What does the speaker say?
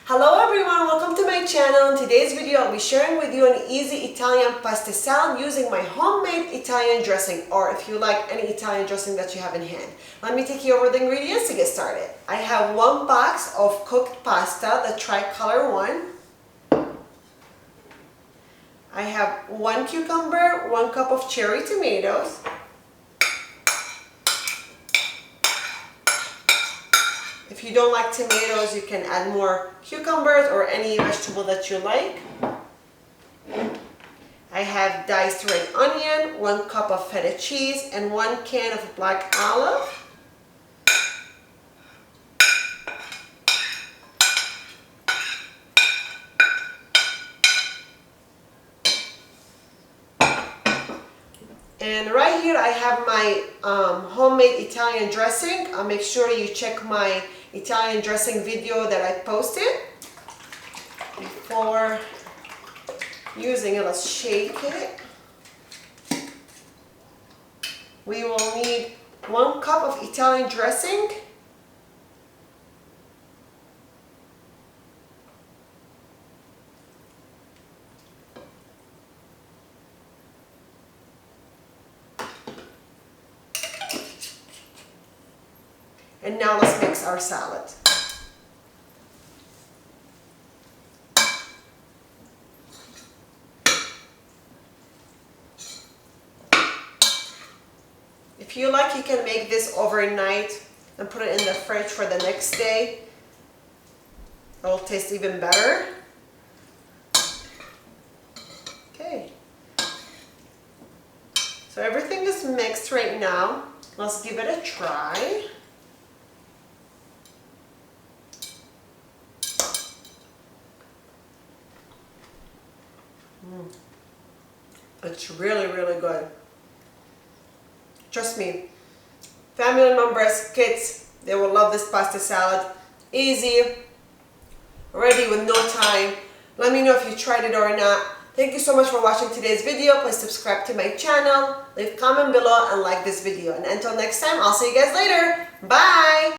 Hello everyone, welcome to my channel. In today's video, I'll be sharing with you an easy Italian pasta salad using my homemade Italian dressing, or if you like, any Italian dressing that you have in hand. Let me take you over the ingredients to get started. I have 1 box of cooked pasta, the tricolor one. I have 1 cucumber, 1 cup of cherry tomatoes, if you don't like tomatoes, you can add more cucumbers or any vegetable that you like. I have diced red onion, 1 cup of feta cheese, and 1 can of black olive. And right here I have my homemade Italian dressing. Make sure you check my Italian dressing video that I posted. Before using it, let's shake it. We will need 1 cup of Italian dressing. And now let's mix our salad. If you like, you can make this overnight and put it in the fridge for the next day. It will taste even better. Okay. So everything is mixed right now. Let's give it a try. It's really, really good. Trust me, family members, kids, they will love this pasta salad. Easy, ready with no time. Let me know if you tried it or not. Thank you so much for watching today's video. Please subscribe to my channel, leave a comment below, and like this video. And until next time, I'll see you guys later. Bye!